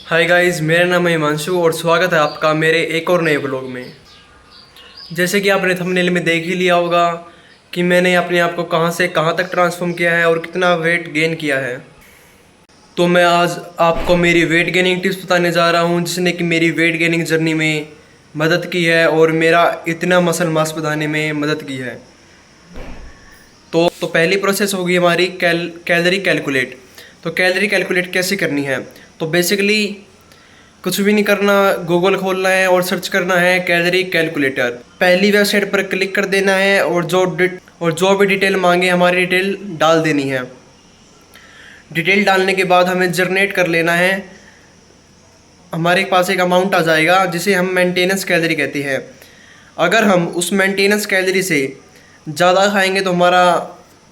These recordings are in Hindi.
हाय गाइस, मेरा नाम है हिमांशु और स्वागत है आपका मेरे एक और नए ब्लॉग में। जैसे कि आपने थंबनेल में देख ही लिया होगा कि मैंने अपने आप को कहां से कहां तक ट्रांसफॉर्म किया है और कितना वेट गेन किया है। तो मैं आज आपको मेरी वेट गेनिंग टिप्स बताने जा रहा हूं जिसने कि मेरी वेट गेनिंग जर्नी में मदद की है और मेरा इतना मसल मास बढ़ाने में मदद की है। तो पहली प्रोसेस होगी हमारी कैलोरी कैलकुलेट। तो कैलोरी कैलकुलेट कैसे करनी है? तो बेसिकली कुछ भी नहीं करना, गूगल खोलना है और सर्च करना है कैलोरी कैलकुलेटर। पहली वेबसाइट पर क्लिक कर देना है और जो भी डिटेल मांगे हमारी डिटेल डाल देनी है। डिटेल डालने के बाद हमें जनरेट कर लेना है। हमारे पास एक अमाउंट आ जाएगा जिसे हम मेंटेनेंस कैलोरी कहते हैं। अगर हम उस मेंटेनेंस कैलोरी से ज़्यादा खाएंगे तो हमारा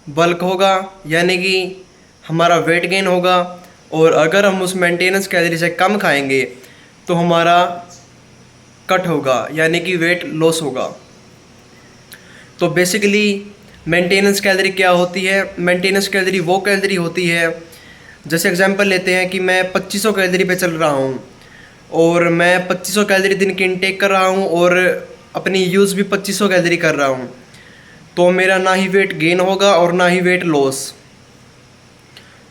बल्क होगा, यानी कि हमारा वेट गेन होगा। और अगर हम उस मेंटेनेंस कैलोरी से कम खाएंगे तो हमारा कट होगा, यानी कि वेट लॉस होगा। तो बेसिकली मेंटेनेंस कैलोरी क्या होती है? मेंटेनेंस कैलोरी वो कैलोरी होती है, जैसे एग्जांपल लेते हैं कि मैं 2500 कैलोरी पे चल रहा हूँ और मैं 2500 कैलोरी दिन की इनटेक कर रहा हूँ और अपनी यूज़ भी 2500 कैलोरी कर रहा हूँ, तो मेरा ना ही वेट गेन होगा और ना ही वेट लॉस।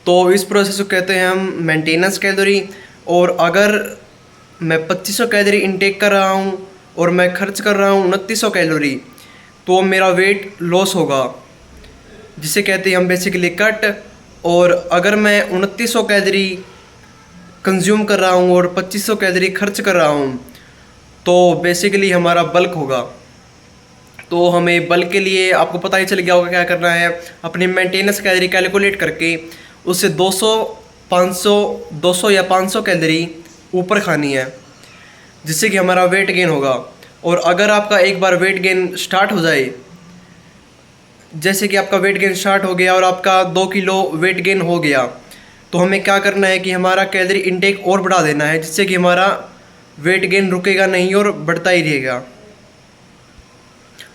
तो इस प्रोसेस को कहते हैं हम मेंटेनेंस कैलोरी। और अगर मैं 2500 कैलोरी इनटेक कर रहा हूँ और मैं खर्च कर रहा हूँ 2900 कैलोरी, तो मेरा वेट लॉस होगा, जिसे कहते हैं हम बेसिकली कट। और अगर मैं 2900 कैलोरी कंज्यूम कर रहा हूँ और 2500 कैलोरी खर्च कर रहा हूँ, तो बेसिकली हमारा बल्क होगा। तो हमें बल्क के लिए आपको पता ही चल गया होगा क्या करना है। अपनी मेंटेनेंस कैलोरी कैलकुलेट करके उससे 200, 500, 200 या 500 कैलोरी ऊपर खानी है, जिससे कि हमारा वेट गेन होगा। और अगर आपका एक बार वेट गेन स्टार्ट हो जाए, जैसे कि आपका वेट गेन स्टार्ट हो गया और आपका 2 किलो वेट गेन हो गया, तो हमें क्या करना है कि हमारा कैलोरी इनटेक और बढ़ा देना है, जिससे कि हमारा वेट गेन रुकेगा नहीं और बढ़ता ही रहेगा।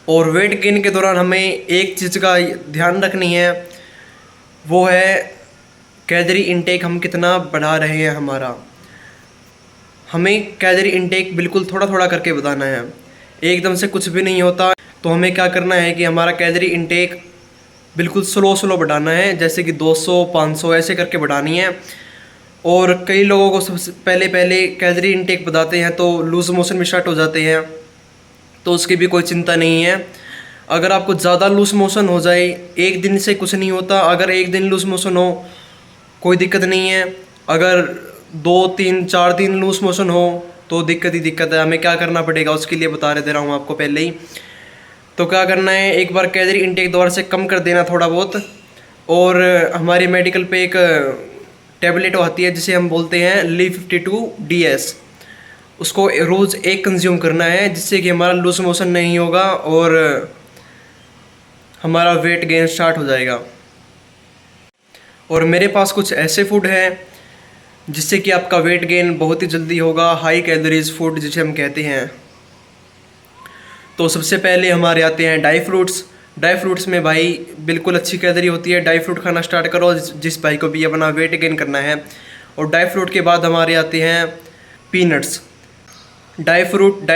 और वेट गेन के दौरान हमें एक चीज़ का ध्यान रखनी है, वो है कैलोरी इनटेक हम कितना बढ़ा रहे हैं। हमें कैलोरी इनटेक बिल्कुल थोड़ा थोड़ा करके बताना है, एकदम से कुछ भी नहीं होता। तो हमें क्या करना है कि हमारा कैलोरी इनटेक बिल्कुल स्लो स्लो बढ़ाना है, जैसे कि 200, 500 ऐसे करके बढ़ानी है। और कई लोगों को सबसे पहले पहले कैलोरी इनटेक बताते हैं तो लूज़ मोशन भी स्टार्ट हो जाते हैं, तो उसकी भी कोई चिंता नहीं है। अगर आपको ज़्यादा लूज़ मोशन हो जाए, एक दिन से कुछ नहीं होता। अगर एक दिन लूज़ मोशन हो कोई दिक्कत नहीं है, अगर 2, 3, 4 दिन लूज़ मोशन हो तो दिक्कत ही दिक्कत है। हमें क्या करना पड़ेगा उसके लिए बता दे रहा हूँ आपको पहले ही। तो क्या करना है, एक बार कैलोरी इनटेक दोबारा से कम कर देना थोड़ा बहुत। और हमारी मेडिकल पे एक टैबलेट आती है जिसे हम बोलते हैं Li52DS, उसको रोज़ एक कंज्यूम करना है, जिससे कि हमारा लूज मोशन नहीं होगा और हमारा वेट गेन स्टार्ट हो जाएगा। और मेरे पास कुछ ऐसे फूड हैं जिससे कि आपका वेट गेन बहुत ही जल्दी होगा, हाई कैलोरीज फूड जिसे हम कहते हैं। तो सबसे पहले हमारे आते हैं ड्राई फ्रूट्स। ड्राई फ्रूट्स में भाई बिल्कुल अच्छी कैलोरी होती है। ड्राई फ्रूट खाना स्टार्ट करो जिस भाई को भी अपना वेट गेन करना है। और ड्राई फ्रूट के बाद हमारे आते हैं पीनट्स। ड्राई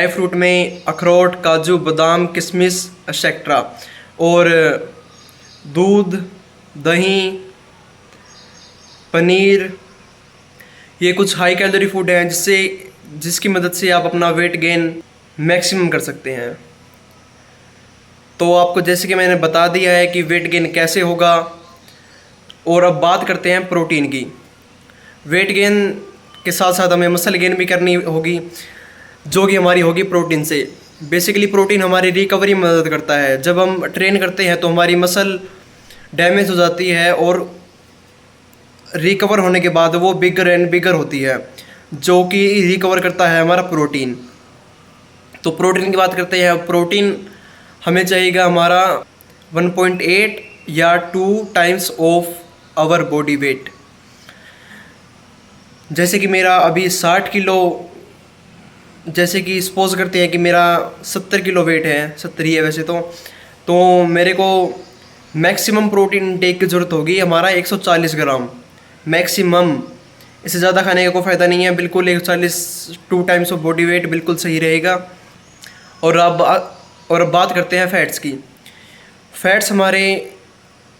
फ्रूट में अखरोट, काजू, बादाम, किशमिश एक्सेट्रा। और दूध, दही, पनीर, ये कुछ हाई कैलोरी फूड हैं जिसकी मदद से आप अपना वेट गेन मैक्सिमम कर सकते हैं। तो आपको जैसे कि मैंने बता दिया है कि वेट गेन कैसे होगा। और अब बात करते हैं प्रोटीन की। वेट गेन के साथ साथ हमें मसल गेन भी करनी होगी, जो कि हमारी होगी प्रोटीन से। बेसिकली प्रोटीन हमारी रिकवरी में मदद करता है। जब हम ट्रेन करते हैं तो हमारी मसल डैमेज हो जाती है और रिकवर होने के बाद वो बिगर एंड बिगर होती है, जो कि रिकवर करता है हमारा प्रोटीन। तो प्रोटीन की बात करते हैं। प्रोटीन हमें चाहिएगा हमारा 1.8 या 2 times of our body weight. जैसे कि मेरा अभी 60 किलो, जैसे कि सपोज करते हैं कि मेरा 70 किलो वेट है, 70 ही है वैसे तो मेरे को मैक्सिमम प्रोटीन इंटेक की ज़रूरत होगी हमारा 140 ग्राम मैक्सिमम। इससे ज़्यादा खाने का कोई फ़ायदा नहीं है। बिल्कुल 140 2 टाइम्स ऑफ बॉडी वेट बिल्कुल सही रहेगा। और अब बात करते हैं फ़ैट्स की। फ़ैट्स हमारे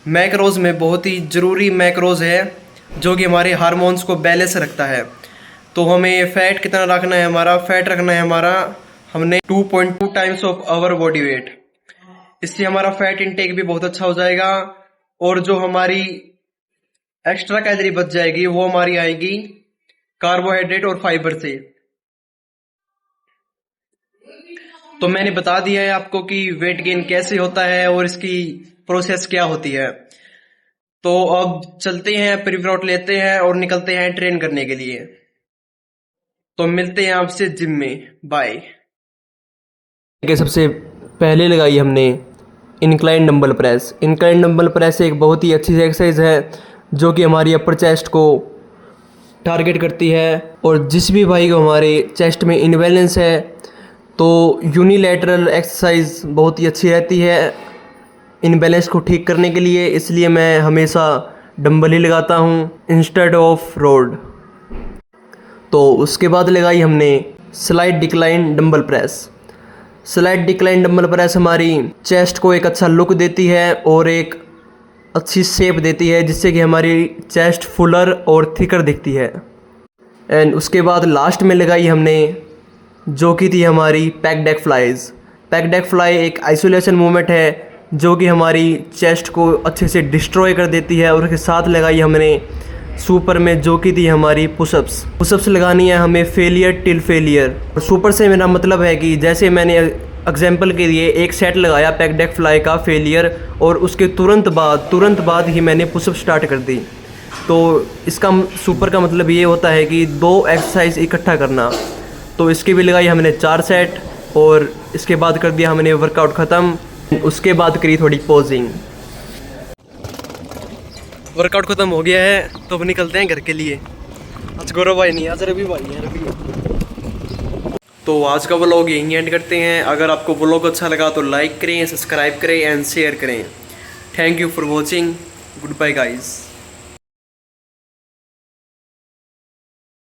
मैक्रोज़ में बहुत ही ज़रूरी मैक्रोज़ है जो कि हमारे हार्मोन्स को बैलेंस रखता है। तो हमें फ़ैट कितना रखना है, हमारा फ़ैट रखना है हमारा हमने 2.2 times of our body weight. इससे हमारा फ़ैट इंटेक भी बहुत अच्छा हो जाएगा और जो हमारी एक्स्ट्रा कैलोरी बच जाएगी वो हमारी आएगी कार्बोहाइड्रेट और फाइबर से। तो मैंने बता दिया है आपको कि वेट गेन कैसे होता है और इसकी प्रोसेस क्या होती है। तो अब चलते हैं, प्री वर्कआउट लेते हैं और निकलते हैं ट्रेन करने के लिए। तो मिलते हैं आपसे जिम में, बाय। सबसे पहले लगाई हमने incline dumbbell press. Incline dumbbell press एक बहुत ही अच्छी एक्सरसाइज है जो कि हमारी अपर चेस्ट को टारगेट करती है। और जिस भी भाई को हमारे चेस्ट में इनबैलेंस है तो यूनिलैटरल एक्सरसाइज बहुत ही अच्छी रहती है इनबैलेंस को ठीक करने के लिए। इसलिए मैं हमेशा डंबल ही लगाता हूँ इंस्टेड ऑफ रोड। तो उसके बाद लगाई हमने slide decline dumbbell press. Slide decline dumbbell press हमारी चेस्ट को एक अच्छा लुक देती है और एक अच्छी शेप देती है जिससे कि हमारी चेस्ट फुलर और थिकर दिखती है। एंड उसके बाद लास्ट में लगाई हमने जो कि थी हमारी pack deck flies. Pack deck fly एक आइसोलेशन मूवमेंट है जो कि हमारी चेस्ट को अच्छे से डिस्ट्रॉय कर देती है। और उसके साथ लगाई हमने सुपर में जो कि थी हमारी पुशअप्स। पुशअप्स लगानी है हमें फेलियर टिल फेलियर। और सुपर से मेरा मतलब है कि जैसे मैंने एग्जाम्पल के लिए एक सेट लगाया पैक डेक फ्लाई का फेलियर और उसके तुरंत बाद ही मैंने पुशअप स्टार्ट कर दी। तो इसका सुपर का मतलब ये होता है कि 2 एक्सरसाइज इकट्ठा करना। तो इसकी भी लगाई हमने 4 सेट और इसके बाद कर दिया हमने वर्कआउट ख़त्म। उसके बाद करी थोड़ी पोजिंग। वर्कआउट ख़त्म हो गया है तो अब निकलते हैं घर के लिए। आज गौरव भाई नहीं, आज रवि भाई है, रवि। तो आज का व्लॉग यहीं एंड करते हैं। अगर आपको व्लॉग अच्छा लगा तो लाइक करें, सब्सक्राइब करें एंड शेयर करें। Thank you for watching. Goodbye guys.